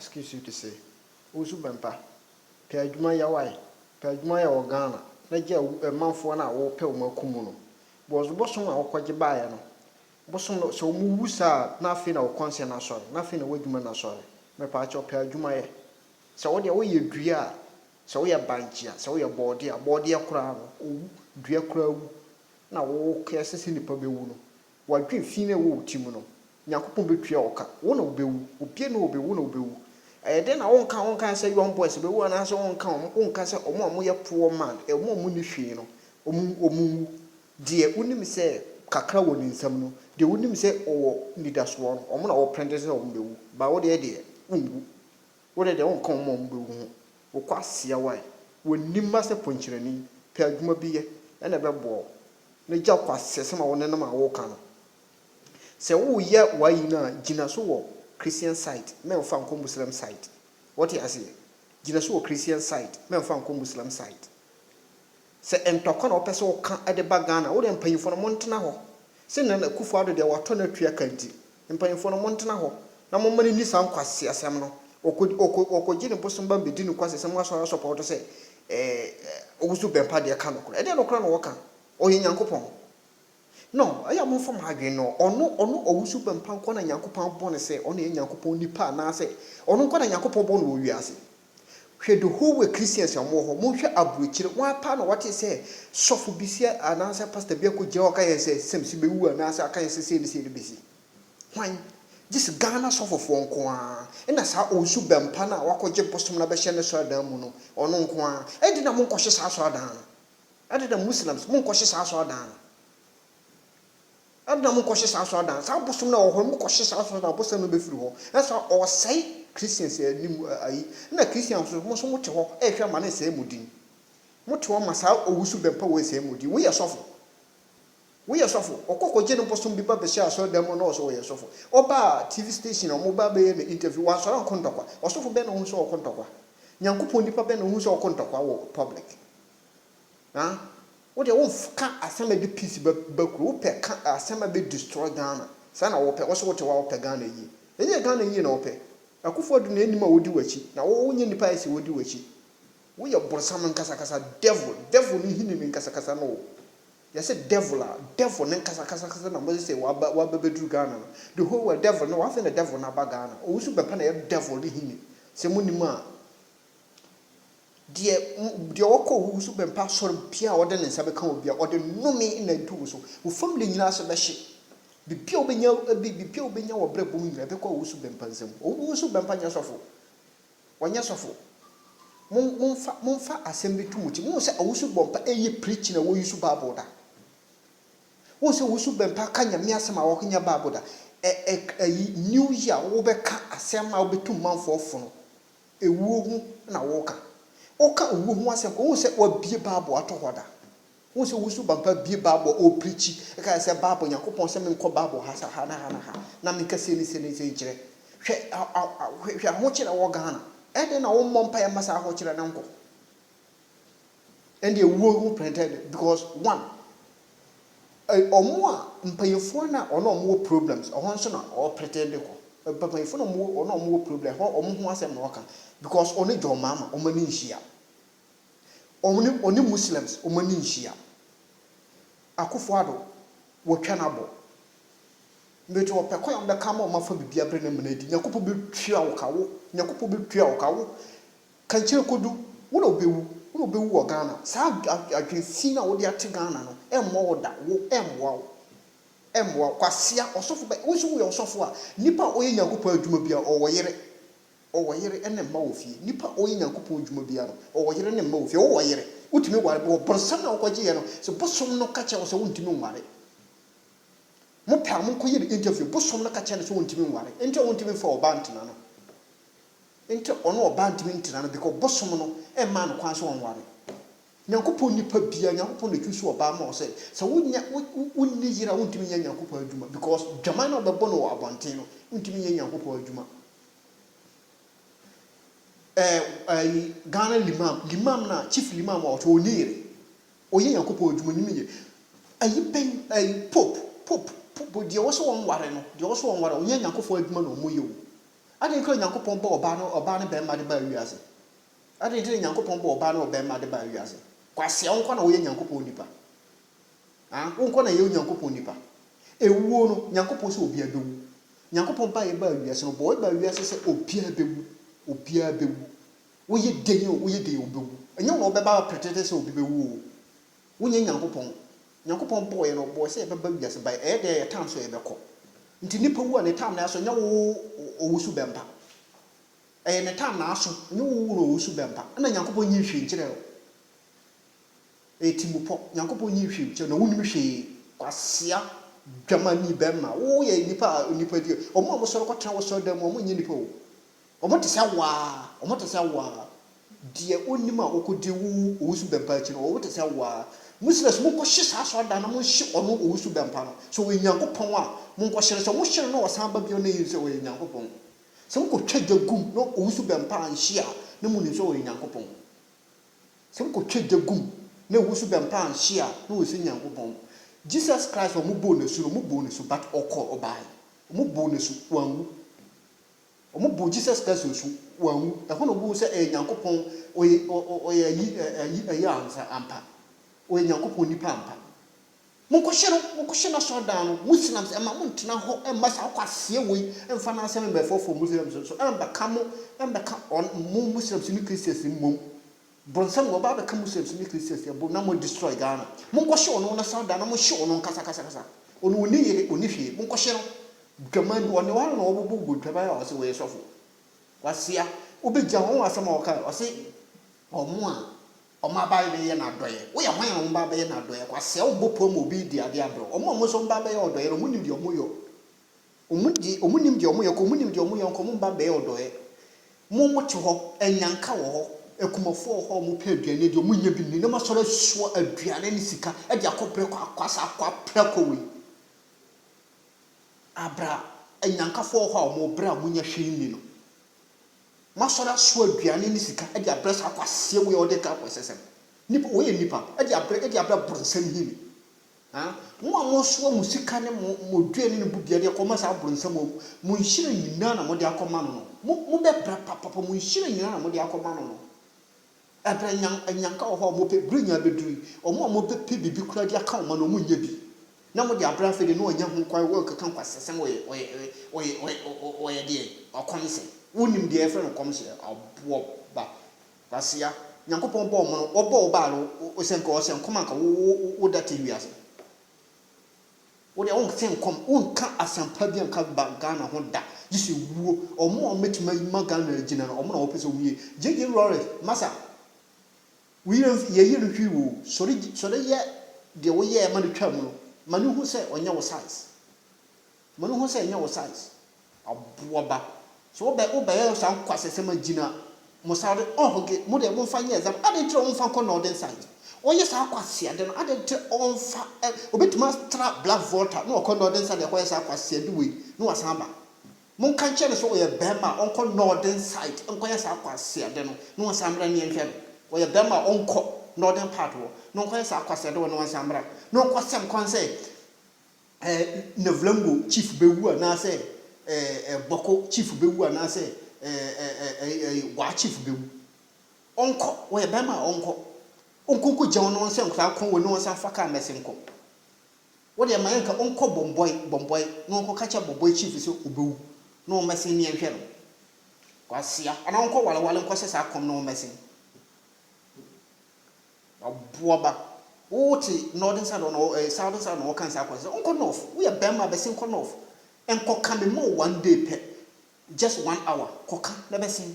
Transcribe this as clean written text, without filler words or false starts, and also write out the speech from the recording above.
excuse you to say usu bempa pe adwuma ya wai pe adwuma ya Ghana na je manfo na wo pe o makumu no bosom a wokɔgye baaye no bosom no so mu wusa na afi na wo konse na sɔre na afi na wadwuma na sɔre me pa acho pe adwuma ye se wo de wo ye dua se wo ye banchia se wo ye bode kura no owu dua kura wu na wo kese nipa bewu no wadwe fi na wo timu no Nyankopɔn betua oka wo na obewu opie na obewu na obewu den na wonka say young boys bewu na so wonka say omo ye poor man omo ni hwe no omu de unim say kakra wo ni nsam no de unim say owo nidaso no omo na wo prende say omo bewu ba wo de ungu wo de wonka omo bewu wo kwasia wai wo nimma se ponchirani pe adwuma biye na bebo na gya kwasese ma wo ne na ma wo ka no se wo ye wayi na gina so wo Christian site men fa nko Muslim site what you say gina so wo Christian site men fa nko Muslim site se entokwa na opese wo ka ade ba Ghana wo de mpanyifo no montena ho se na kufu ado de wato na tua kanti mpanyifo no montena ho na momma ni sa nkwase asem no okoji ne bosom ba bedi ni kwase asem aso support se ogusu bempa de ka no kro e de no kro no wo ka oye Nyankopɔn no aya mo fam adwen no ono owusu bempa nko na Nyankopɔn bone se ono ye Nyankopɔn nipa na se ono nko na Nyankopɔn bone wo wiase hwe de whole we Christians am wo ho mo hwe abrochire wa pa na wate se sofo bisia anansa pastor bia ko je o ka ye se semsi bewu anansa aka ye se se ni besi hwan just Ghana sofo fo nko a na sa owusu bempa na wakoje bosom na be hye ne so adan mu no ono nko a edi na mo nkohye sa so adan edi na Muslims mo nkohye sa so adan adna mo kohye sa so adan sa bosom na wo ho mo kohye sa so adan bosom no be firi ho na sa o sei Christians anim ayi na Christians mo so mo te ho e hwe ma na sei mudin mo te ho ma sa owusu bempa we sei mudin we ye sofo okokoje no bosom bi ba be sha so dem no so we ye sofo oba TV station o mo ba be me interview wa so ran kontokwa osofo be na hu so kontokwa Nyankopɔn nipa be na hu so kontokwa wo public wo de wonka asema bi peace bakru wo pe ka asema be destroy Ghana sana wo pe wo so wo te wo pe Ghana yi enye Ghana yi na wo pe akufo du na enima wodi wachi na wo nye nipa ese wodi wachi wo ye borsam nkasa devil ni hini nkasa no ya se devil ne nkasa na mo se wa bedu Ghana no the whole world devil no wa fe na devil na ba Ghana o wusu bepa na ye devil ni hini se munima de woko wusu bempa soro bia ode ne nsa beka obia ode nome na du so wo family nyina so be hye bibia obenya wo brebo nyina be kwa wusu bempa nsem wusu bempa nya sofo wanya sofo monfa asem bi tumuti mo se wusu bompa eye preach na wo yusu bible da wo se wusu bempa kanya mi asem a wo kanya bible da new year wo be ka asem a wo betum manfo ofo no ewuo hu na wo ka oka owu hu asem ko wo se wabie bible atohoda wo se wusu bampa bie bible o preach e ka se bible Yakobon se menko bible ha na me ka se ni kire hwe ho kire wo Ghana e de na wo mmompa ya masa ho kire na nko and the wu hu printed because one omo a mpayefo na ono mo problems ohon so na o pretend ko mpayefo na mo ono mo problem ho omo hu asem na waka because oni jo mama o mani nhia oni Muslims o mani nhia akufo ado wo twa na bo mbeto o pekwa am da kama o mafa bibia bre na manadi Nyakopo be twa wo kawo Nyakopo be twa wo kawo kanche kodu wo na obewu wo Ghana sa adwensi na wo de ate Ghana no emmo wo da wo emmo kwasia osofo be wo so wo osofo a nipa oye Nyakopo adwuma bia o wo yere ene ma wo fie nipa oyi Nyankopɔn adwuma bia no wo yere ne ma wo fie wo yere utimi ware bo borsan na wo kwaje ye no so bosom no ka che wo so wontimi nware mo pa mo ko yere interview bosom no ka che no so wontimi nware ente wontimi fa oba ntena no ente ono oba ntimi ntena no because bosom no e ma no kwan so wonware Nyankopɔn nipa bia Nyankopɔn na twusu oba ma wo se so wonni yira wontimi nya Nyankopɔn adwuma because dwaman no bebo no abonten no wontimi nya Nyankopɔn adwuma Ghana limam na chief limam wa to onire oye Yakobon adwuma ni meye pope de wo so won ware no de wo so won ware oye Yakobon adwuma no moye wo ade nkro nyankopon bo oba no be ma de ba wiase ade nkro nyankopon bo oba no be ma de ba wiase kwase onko na wo ye nyankopon nipa onko na ye nyankopon nipa ewuo no nyankopon se obi abewu nyankopon ba ye ba wiase no bo ba wiase se obi abewu wo ye den obewu enye wo be ba pretend se obi bewu wo nye nyankopon bo ye no bo se be ba wiase ba e de ye time so ye be ko nti nipa wu ne time na so nya wo owusu bempa ne time na so nya wo owusu bempa na nyankopon nyi hwe nkire o timupo nyankopon nyi hwe nkire na wonu hwe kwasia dwamani bemma wo ye nipa di omo so ko tra wo so dem omo nyi nipa o omo te sa wa die onima okodi wo owusu bempa chi no wo te sa wa muslims mo ko hye sa so da na mo hye ono owusu bempa no so we nyankopon a mo ko hye so mo hye no wasan ba bio na yi so we nyankopon so mo ko twaja gum no owusu bempa an hye a na mo ni so we nyankopon so mo ko twaja gum na owusu bempa an hye a na wo se nyankopon Jesus Christ o mo bo na su but okọ obai o mo bo na su wanwu o mo bo Jesus Christ su wanwu e ho no bo se nyankopon o ye ansa ampa o nyankopon nipa ampa mo ko hye na so da no muslims e ma mo ntena ho e ma sa kwase we emfa na asem be fofo muslims so e ba ka on muslims ni Christians mom bonsam wo ba be ka muslims ni Christians e bo na mo destroy Ghana mo ko hye ono na so da na mo hye ono kasa ono oni yire oni hwe mo ko hye no dwaman wo ne wa na wo bo dwaba ya o se we sofo kwasia obegya ho asem o ka o se omo a oma ba ye na doye wo ye hwan omba ba ye na doye kwasia wo bopo mo bi di ade abro omo so mba ba ye odoye no munim di omo yo omunim di omo yo ko munim di omo yo ko mo mba ba ye odoye mo mote ho enyanka wo ho ekumofo ho mo pa aduane di omo nya bi ni na ma so so aduane ni sika e di akopre kwasa kwapra ko we abra enyanka fo ho a mo bra mo nya hwe ni no masora so aduane ni sika e di abra sa kwase we o de ka kwasesem nipa we nipa e di abra bronsam hini mo amoso mu sika ne mo duane ni budia de ko masa bronsam mo nhire nyina na mo de akoma no mo be bra papa mo nhire nyina na mo de akoma no abra nyanka ho mo pe brunya bedui o mo be pe bibi kura de aka o ma no mo nya bi na mo de abra fe de no anya ho kwan wo kaka kwasesem we de okomse wonim de efe no komse abo ba kwasia nyankopon bo mo no obo ba no o senko manka wo data wiase wo de on senkom on ka asampa bi anka ba Ghana ho da yisi wuo omo metima ma Ghana agina no omo na wo pese wiye jeje rore masa we ye ye hwi wo sori ye de wo ye ma no twa mu no manu hu se onya wo size abo ba so obe ye so kwasese ma gina mo sa de ohoge mo de mo fa nye exam ade tro mo fa ko northern side oye sa kwase ade no ade tro on fa obetuma stra black water no ko northern side ko ye sa kwase ade we no wasan ba mo kan che ne so oye bema on ko northern side on ko ye sa kwase ade no wasan bra ne nhwe no oye bema on ko northern part wo no ko ye sa kwase ade no wasan bra no ko sem kon say Nevlango chief bewu na say boko chief bewu na say wa chief bewu onko we be ma onko ko jeon no se nkra kon we no se faka mesenko wo de man ka onko bomboy no onko kacha bomboy chief se obewu no mesen ne nhwe no kwasia ana onko wale nko se sa kom no mesen abuoba oti northern side no southern side no kan sa kwase onko north we be ma be sen ko north enko ka me mo one day pe just 1 hour koka na be sen